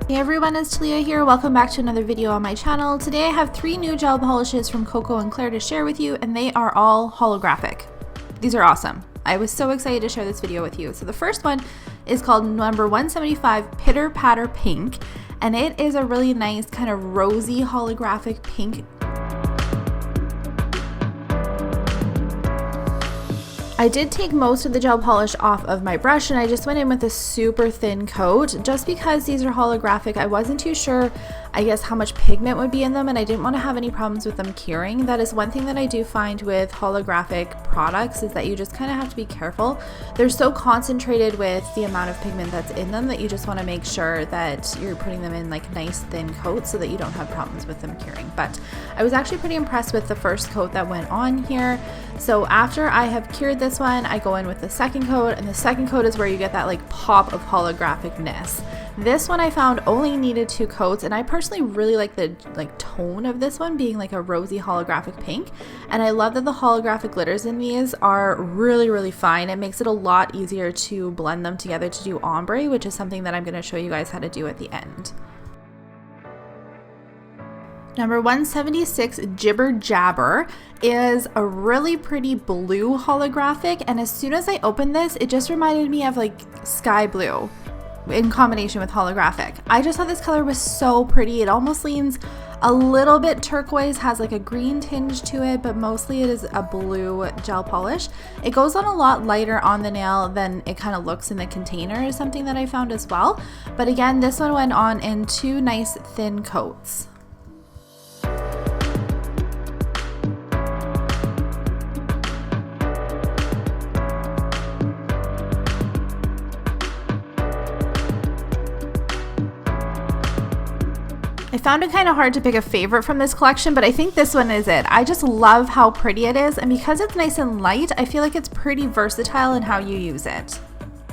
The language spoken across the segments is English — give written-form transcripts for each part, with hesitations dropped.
Hey everyone, it's Talia here. Welcome back to another video on my channel. Today I have 3 new gel polishes from KoKo and Claire to share with you, and they are all holographic. These are awesome. I was so excited to share this video with you. So the first one is called number 175 Pitter Patter Pink, and it is a really nice kind of rosy holographic pink. I did take most of the gel polish off of my brush, and I just went in with a super thin coat just because these are holographic. I wasn't too sure, I guess, how much pigment would be in them, and I didn't want to have any problems with them curing. That is one thing that I do find with holographic products, is that you just kind of have to be careful. They're so concentrated with the amount of pigment that's in them that you just want to make sure that you're putting them in like nice thin coats so that you don't have problems with them curing. But I was actually pretty impressed with the first coat that went on here. So after I have cured this one, I go in with the second coat, and the second coat is where you get that like pop of holographicness. This one I found only needed 2 coats, and I personally really like the tone of this one being like a rosy holographic pink, and I love that the holographic glitters in these are really fine. It makes it a lot easier to blend them together to do ombre, which is something that I'm going to show you guys how to do at the end. Number 176 Jibber Jabber is a really pretty blue holographic, and as soon as I opened this, it just reminded me of like sky blue in combination with holographic. I just thought this color was so pretty. It almost leans a little bit turquoise, has like a green tinge to it, but mostly it is a blue gel polish. It goes on a lot lighter on the nail than it kind of looks in the container, is something that I found as well. But again, this one went on in 2 nice thin coats. I found it kind of hard to pick a favorite from this collection, but I think this one is it. I just love how pretty it is, and because it's nice and light, I feel like it's pretty versatile in how you use it.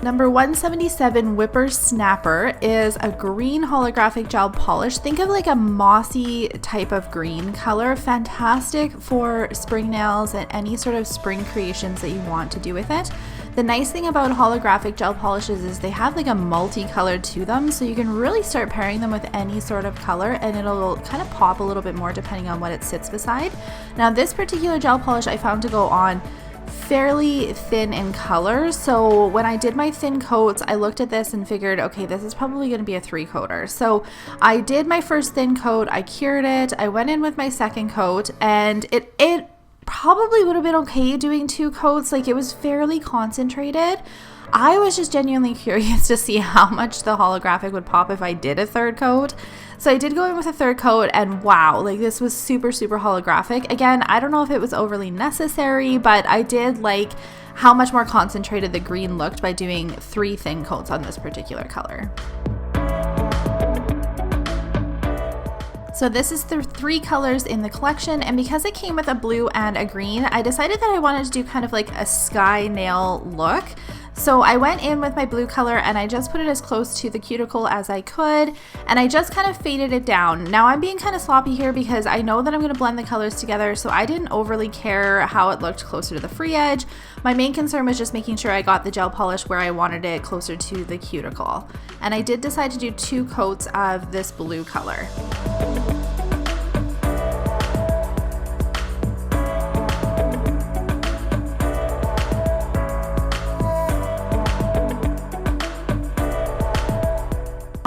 Number 177 Whippersnapper is a green holographic gel polish. Think of like a mossy type of green color. Fantastic for spring nails and any sort of spring creations that you want to do with it. The nice thing about holographic gel polishes is they have like a multi-color to them, so you can really start pairing them with any sort of color, and it'll kind of pop a little bit more depending on what it sits beside. Now this particular gel polish I found to go on fairly thin in color, so when I did my thin coats, I looked at this and figured, okay, this is probably going to be a 3-coater. So I did my first thin coat, I cured it, I went in with my second coat, and it probably would have been okay doing 2 coats. Like, it was fairly concentrated. I was just genuinely curious to see how much the holographic would pop if I did a 3rd coat. So I did go in with a 3rd coat, and wow, like this was super holographic. Again, I don't know if it was overly necessary, but I did like how much more concentrated the green looked by doing 3 thin coats on this particular color. So this is the 3 colors in the collection, and because it came with a blue and a green, I decided that I wanted to do kind of like a sky nail look. So I went in with my blue color and I just put it as close to the cuticle as I could, and I just kind of faded it down. Now I'm being kind of sloppy here because I know that I'm going to blend the colors together, so I didn't overly care how it looked closer to the free edge. My main concern was just making sure I got the gel polish where I wanted it, closer to the cuticle. And I did decide to do 2 coats of this blue color.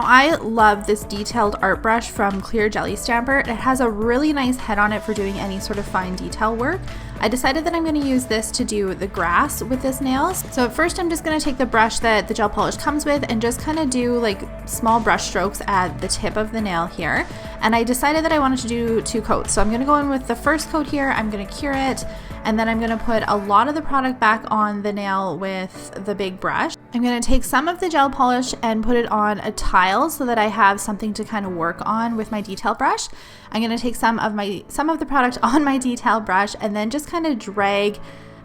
I love this detailed art brush from Clear Jelly Stamper. It has a really nice head on it for doing any sort of fine detail work. I decided that I'm going to use this to do the grass with this nails. So at first I'm just going to take the brush that the gel polish comes with and just kind of do like small brush strokes at the tip of the nail here. And I decided that I wanted to do 2 coats. So I'm going to go in with the first coat here, I'm going to cure it, and then I'm going to put a lot of the product back on the nail with the big brush. I'm going to take some of the gel polish and put it on a tile so that I have something to kind of work on with my detail brush. I'm going to take some of the product on my detail brush and then just kind of drag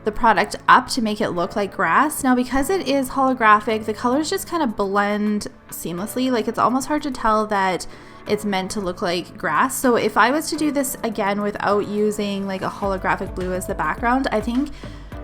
the product up to make it look like grass. Now, because it is holographic, the colors just kind of blend seamlessly. Like, it's almost hard to tell that it's meant to look like grass. So if I was to do this again without using like a holographic blue as the background, I think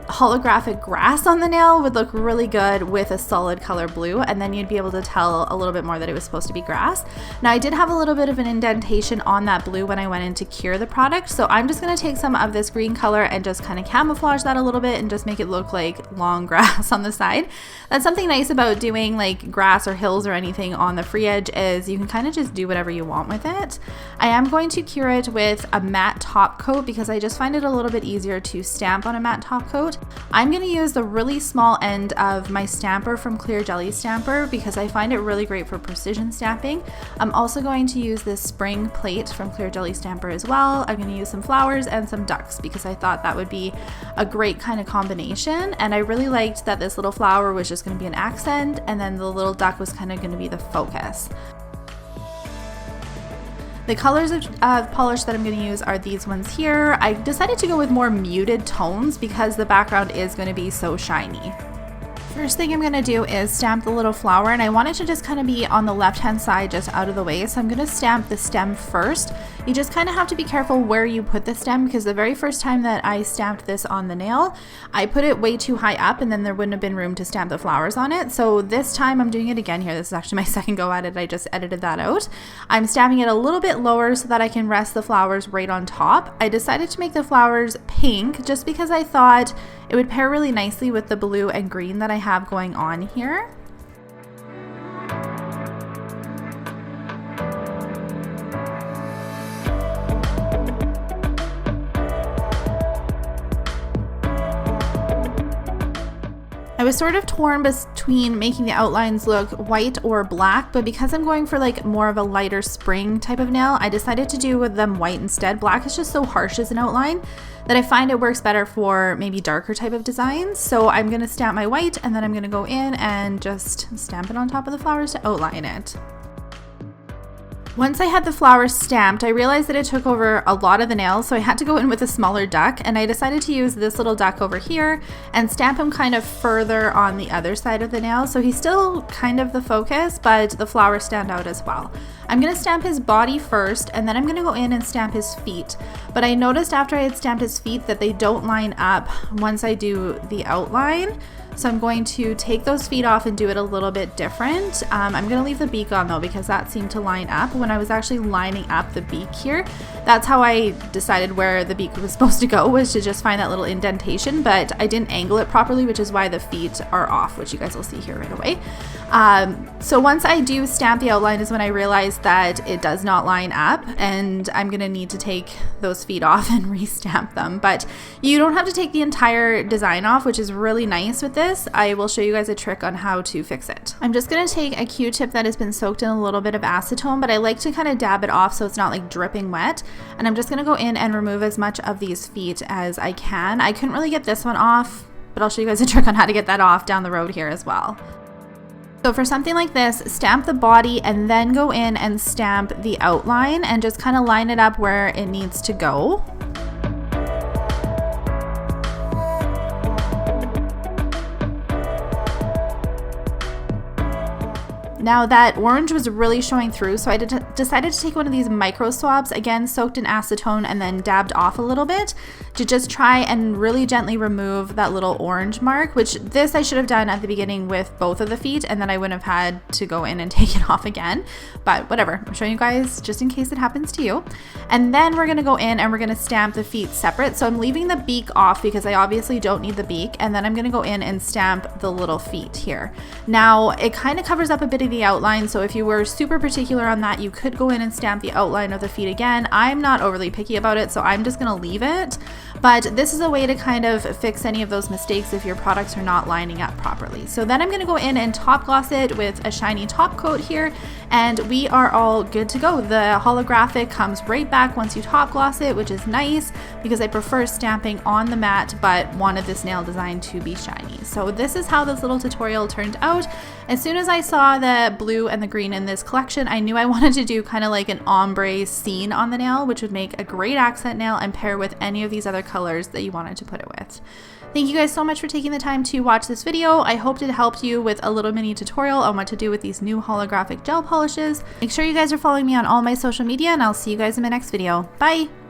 holographic grass on the nail would look really good with a solid color blue, and then you'd be able to tell a little bit more that it was supposed to be grass. Now, I did have a little bit of an indentation on that blue when I went in to cure the product, so I'm just going to take some of this green color and just kind of camouflage that a little bit and just make it look like long grass on the side. That's something nice about doing like grass or hills or anything on the free edge, is you can kind of just do whatever you want with it. I am going to cure it with a matte top coat because I just find it a little bit easier to stamp on a matte top coat. I'm going to use the really small end of my stamper from Clear Jelly Stamper because I find it really great for precision stamping. I'm also going to use this spring plate from Clear Jelly Stamper as well. I'm going to use some flowers and some ducks because I thought that would be a great kind of combination, and I really liked that this little flower was just going to be an accent and then the little duck was kind of going to be the focus. The colors of polish that I'm going to use are these ones here. I decided to go with more muted tones because the background is going to be so shiny. First thing I'm going to do is stamp the little flower, and I want it to just kind of be on the left hand side, just out of the way. So I'm going to stamp the stem first. You just kind of have to be careful where you put the stem because the very first time that I stamped this on the nail, I put it way too high up and then there wouldn't have been room to stamp the flowers on it. So this time I'm doing it again here. This is actually my second go at it. I just edited that out. I'm stamping it a little bit lower so that I can rest the flowers right on top. I decided to make the flowers pink just because I thought it would pair really nicely with the blue and green that I have going on here. I was sort of torn between making the outlines look white or black, but because I'm going for like more of a lighter spring type of nail, I decided to do with them white instead. Black is just so harsh as an outline that I find it works better for maybe darker type of designs. So I'm going to stamp my white and then I'm going to go in and just stamp it on top of the flowers to outline it. Once I had the flowers stamped, I realized that it took over a lot of the nails, so I had to go in with a smaller duck, and I decided to use this little duck over here and stamp him kind of further on the other side of the nail. So he's still kind of the focus, but the flowers stand out as well. I'm going to stamp his body first, and then I'm going to go in and stamp his feet. But I noticed after I had stamped his feet that they don't line up once I do the outline. So I'm going to take those feet off and do it a little bit different. I'm going to leave the beak on though because that seemed to line up. When I was actually lining up the beak here, that's how I decided where the beak was supposed to go, was to just find that little indentation, but I didn't angle it properly, which is why the feet are off, which you guys will see here right away. So once I do stamp the outline is when I realized that it does not line up, and I'm going to need to take those feet off and re-stamp them. But you don't have to take the entire design off, which is really nice with this. I will show you guys a trick on how to fix it. I'm just going to take a Q-tip that has been soaked in a little bit of acetone, but I like to kind of dab it off so it's not like dripping wet. And I'm just going to go in and remove as much of these feet as I can. I couldn't really get this one off, but I'll show you guys a trick on how to get that off down the road here as well. So for something like this, stamp the body and then go in and stamp the outline and just kind of line it up where it needs to go. Now that orange was really showing through, so I decided to take one of these micro swabs, again soaked in acetone and then dabbed off a little bit to just try and really gently remove that little orange mark, which this I should have done at the beginning with both of the feet, and then I wouldn't have had to go in and take it off again. But whatever, I'm showing you guys just in case it happens to you. And then we're gonna go in and we're gonna stamp the feet separate. So I'm leaving the beak off because I obviously don't need the beak, and then I'm gonna go in and stamp the little feet here. Now it kind of covers up a bit of the outline, so if you were super particular on that, you could go in and stamp the outline of the feet again. I'm not overly picky about it, so I'm just gonna leave it. But this is a way to kind of fix any of those mistakes if your products are not lining up properly. So then I'm gonna go in and top gloss it with a shiny top coat here, and we are all good to go. The holographic comes right back once you top gloss it, which is nice because I prefer stamping on the mat but wanted this nail design to be shiny. So this is how this little tutorial turned out. As soon as I saw the blue and the green in this collection, I knew I wanted to do kind of like an ombre scene on the nail, which would make a great accent nail and pair with any of these other colors that you wanted to put it with. Thank you guys so much for taking the time to watch this video. I hope it helped you with a little mini tutorial on what to do with these new holographic gel polishes. Make sure you guys are following me on all my social media, and I'll see you guys in my next video. Bye!